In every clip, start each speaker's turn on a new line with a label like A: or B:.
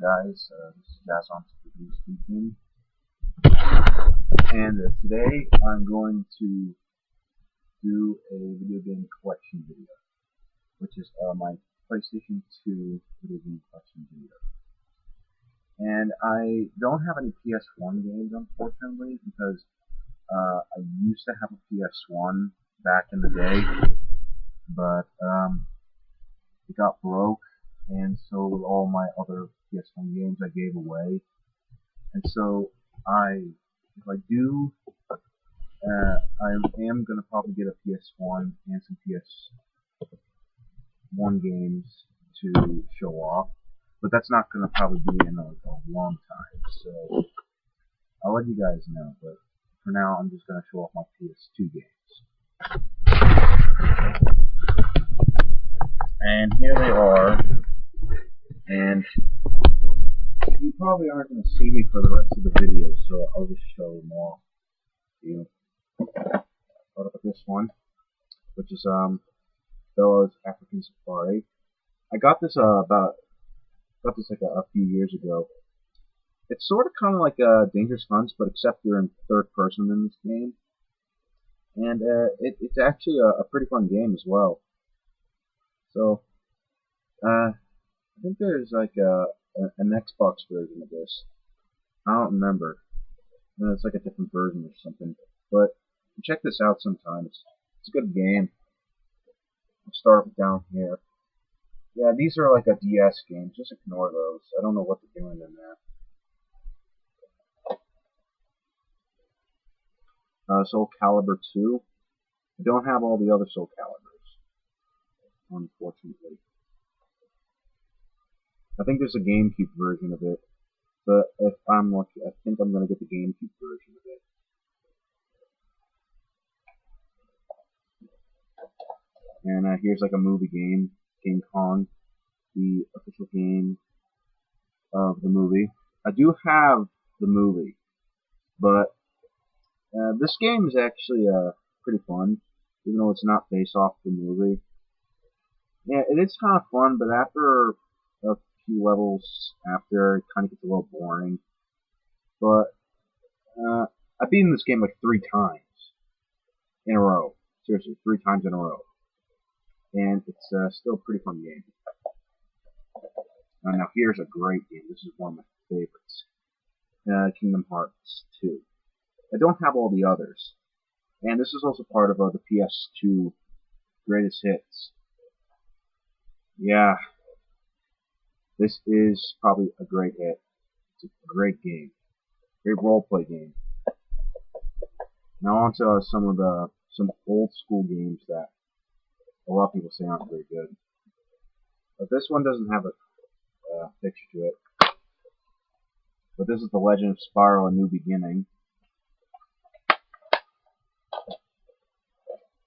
A: guys? This is Jazz on speaking, and today I'm going to do a video game collection video, which is my PlayStation 2 video game collection video. And I don't have any PS1 games, unfortunately, because I used to have a PS1 back in the day, but it got broke, and so with all my other PS1 games I gave away. And so if I do, I am gonna probably get a PS1 and some PS1 games to show off, but that's not gonna probably be in a long time. So I'll let you guys know. But for now, I'm just gonna show off my PS2 games. And here they are. And you probably aren't going to see me for the rest of the video, so I'll just show them off to you. Start up with this one, which is Bella's African Safari. I got this like a few years ago. It's sort of kind of like Dangerous Hunts, but except you're in third person in this game, and it's actually a pretty fun game as well. So I think there's like an Xbox version of this. I don't remember. It's like a different version or something. But check this out sometime. It's a good game. I'll start down here. Yeah, these are like a DS game. Just ignore those. I don't know what they're doing in there. Soul Calibur 2. I don't have all the other Soul Caliburs, unfortunately. I think there's a GameCube version of it, but if I'm lucky, I think I'm going to get the GameCube version of it. And here's like a movie game, King Kong, the official game of the movie. I do have the movie, but this game is actually pretty fun, even though it's not based off the movie. Yeah, it is kind of fun, but after a few levels after, it kind of gets a little boring. But I've beaten this game like 3 times in a row. Seriously, 3 times in a row. And it's still a pretty fun game. Now here's a great game. This is one of my favorites. Kingdom Hearts 2. I don't have all the others. And this is also part of the PS2 Greatest Hits. Yeah. This is probably a great hit. It's a great game. Great roleplay game. Now on to some old school games that a lot of people say aren't very good. But this one doesn't have a picture to it. But this is The Legend of Spyro: A New Beginning.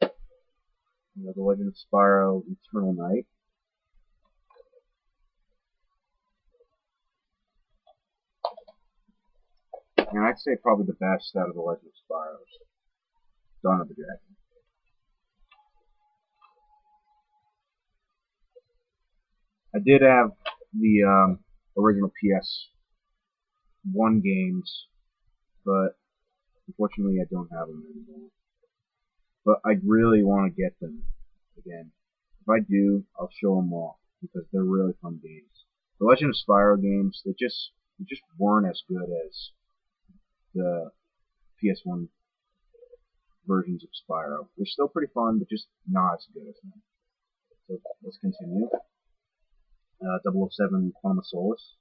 A: The Legend of Spyro: Eternal Night. And I'd say probably the best out of the Legend of Spyro's. Dawn of the Dragon. I did have the original PS1 games, but unfortunately I don't have them anymore. But I really want to get them again. If I do, I'll show them off because they're really fun games. The Legend of Spyro games, they just weren't as good as the PS1 versions of Spyro. They're still pretty fun, but just not as good as them. So let's continue. 007 Quantum of Solace,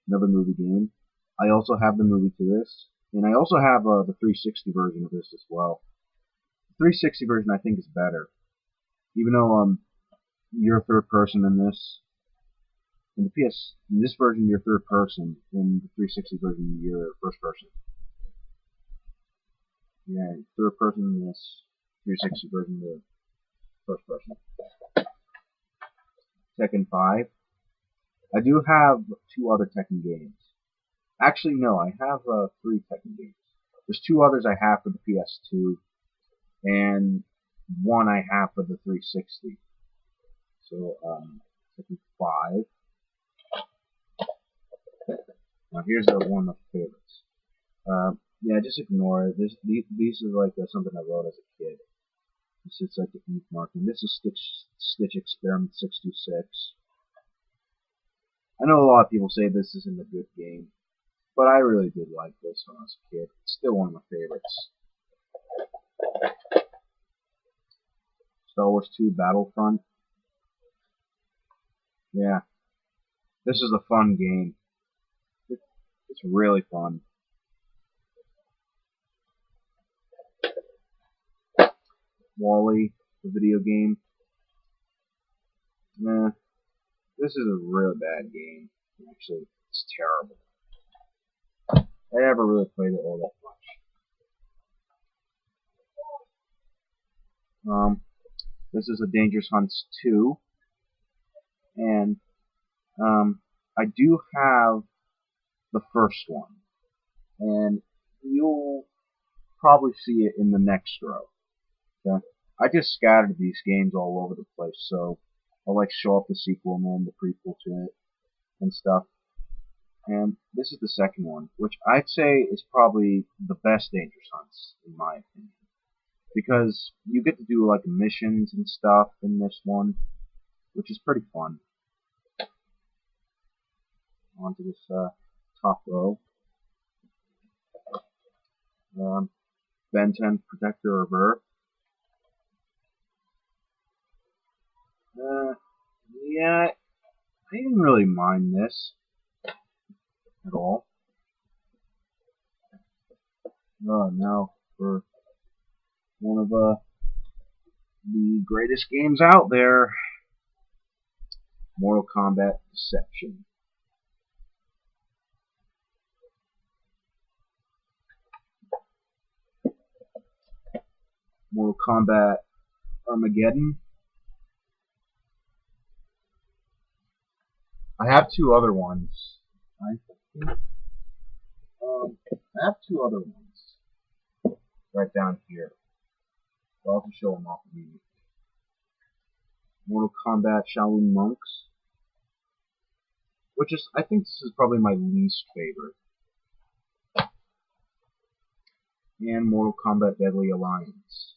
A: another movie game. I also have the movie to this, and I also have the 360 version of this as well. The 360 version I think is better, even though you're third person in this. In this version you're third person. In the 360 version you're first person. Yeah, third person in this 360 version you're first person. Tekken 5. I do have 2 other Tekken games. Actually, no, I have 3 Tekken games. There's 2 others I have for the PS2, and 1 I have for the 360. So, Tekken 5. Now here's one of my favorites. Yeah, just ignore it. These are like something I wrote as a kid. It's like the ink marking. This is Stitch Experiment 626. I know a lot of people say this isn't a good game, but I really did like this when I was a kid. It's still one of my favorites. Star Wars 2 Battlefront. Yeah, this is a fun game. It's really fun. Wall-E, the video game. Nah, this is a really bad game. Actually, it's terrible. I never really played it all that much. This is a Dangerous Hunts 2, and I do have the first one, and you'll probably see it in the next row. Okay? I just scattered these games all over the place, so I'll like show up the sequel and then the prequel to it and stuff. And this is the second one, which I'd say is probably the best Dangerous Hunts, in my opinion. Because you get to do like missions and stuff in this one, which is pretty fun. Onto this top row. Ben 10 Protector of Earth. Yeah, I didn't really mind this at all. Now for one of the greatest games out there, Mortal Kombat Deception. Mortal Kombat Armageddon. I have two other ones. I have two other ones right down here. I'll have to show them off immediately. Mortal Kombat Shaolin Monks, which is, I think this is probably my least favorite. And Mortal Kombat Deadly Alliance.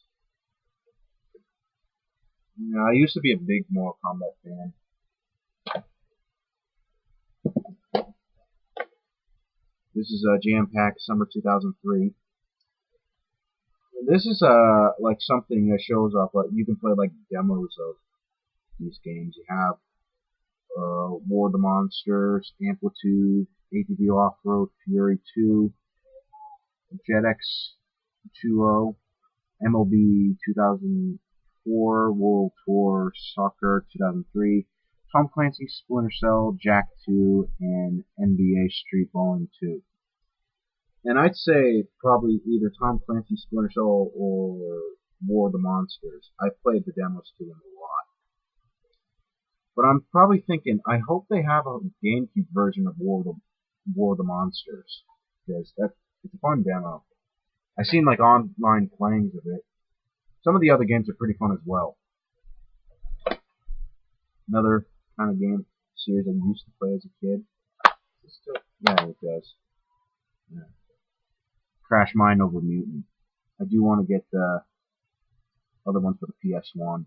A: You know, I used to be a big Mortal Kombat fan. This is Jam Pack Summer 2003. This is like something that shows up. Like you can play like demos of these games. You have War of the Monsters, Amplitude, ATV Off-Road, Fury 2, JetX 2.0, MLB 2004, World Tour Soccer 2003, Tom Clancy's Splinter Cell, Jack 2, and NBA Street Bowling 2. And I'd say probably either Tom Clancy's Splinter Cell or War of the Monsters. I played the demos to them a lot. But I'm probably thinking, I hope they have a GameCube version of War of the Monsters, because it's a fun demo. I've seen like online playings of it. Some of the other games are pretty fun as well. Another kind of game series I used to play as a kid. Yeah, it does. Yeah. Crash Mine over Mutant. I do want to get the other one for the PS1.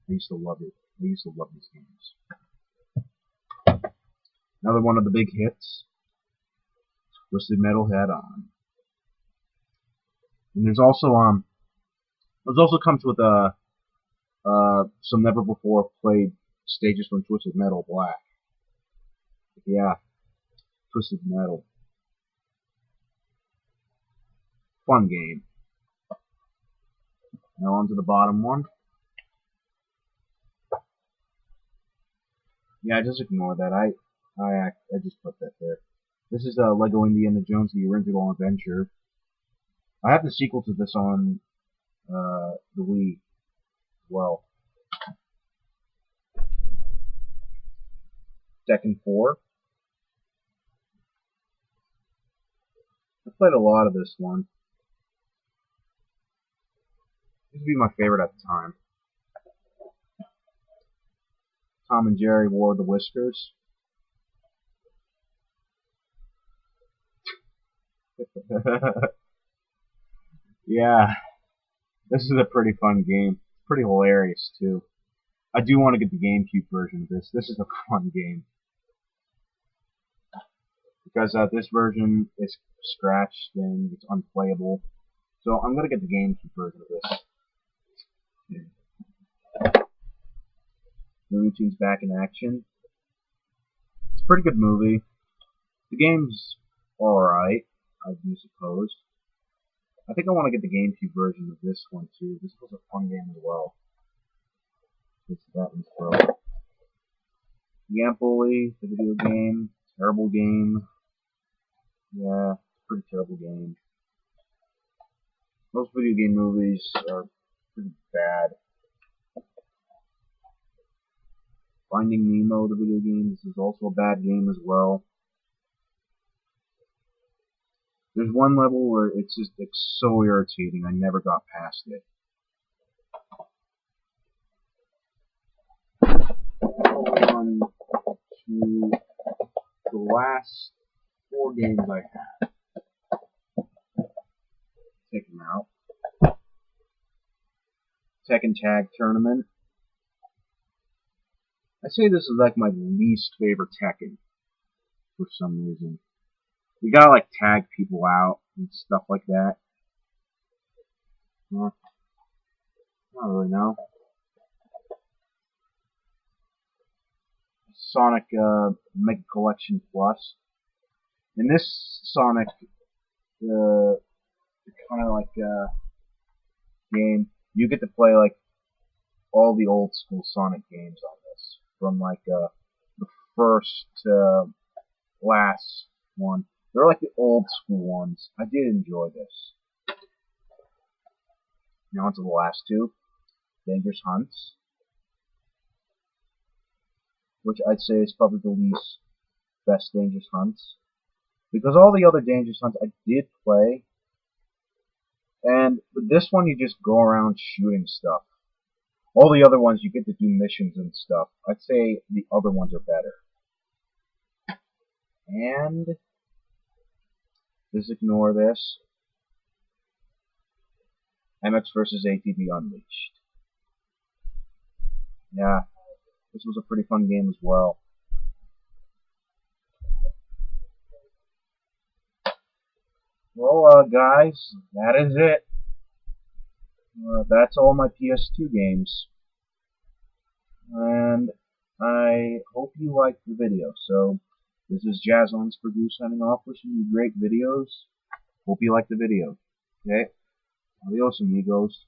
A: I used to love it. I used to love these games. Another one of the big hits. Twisted Metal Head On. And there's also comes with some never before played stages from Twisted Metal Black. Yeah, Twisted Metal. Fun game. Now on to the bottom one. Yeah, just ignore that. I just put that there. This is Lego Indiana Jones: The Original Adventure. I have the sequel to this on the Wii as well. Tekken 4. I played a lot of this one. This would be my favorite at the time. Tom and Jerry War of the Whiskers. Yeah, this is a pretty fun game. Pretty hilarious too. I do want to get the GameCube version of this. This is a fun game because this version is scratched and it's unplayable. So I'm gonna get the GameCube version of this. Looney Tunes back in action. It's a pretty good movie. The game's alright, I do suppose. I think I want to get the GameCube version of this one too. This was a fun game as well. That one's pro. The Ant Bully, the video game, terrible game. Yeah, pretty terrible game. Most video game movies are pretty bad. Finding Nemo, the video game, this is also a bad game as well. There's one level where it's just so irritating, I never got past it. On to the last 4 games I have. Take them out. Tekken Tag Tournament. I say this is like my least favorite Tekken for some reason. You gotta like tag people out and stuff like that. Not really know. Sonic Mega Collection Plus. In this Sonic kind of like game, you get to play like all the old school Sonic games on this, from like the first to last one. They're like the old school ones. I did enjoy this. Now on to the last 2. Dangerous Hunts, which I'd say is probably the least best Dangerous Hunts, because all the other Dangerous Hunts I did play, and with this one you just go around shooting stuff. All the other ones you get to do missions and stuff. I'd say the other ones are better. And just ignore this. MX vs. ATV Unleashed. Yeah, this was a pretty fun game as well. Well, guys, that is it. That's all my PS2 games. And I hope you liked the video. So, this is Jazzon's Purdue signing off, wishing you great videos. Hope you liked the video. Okay? Adios, amigos.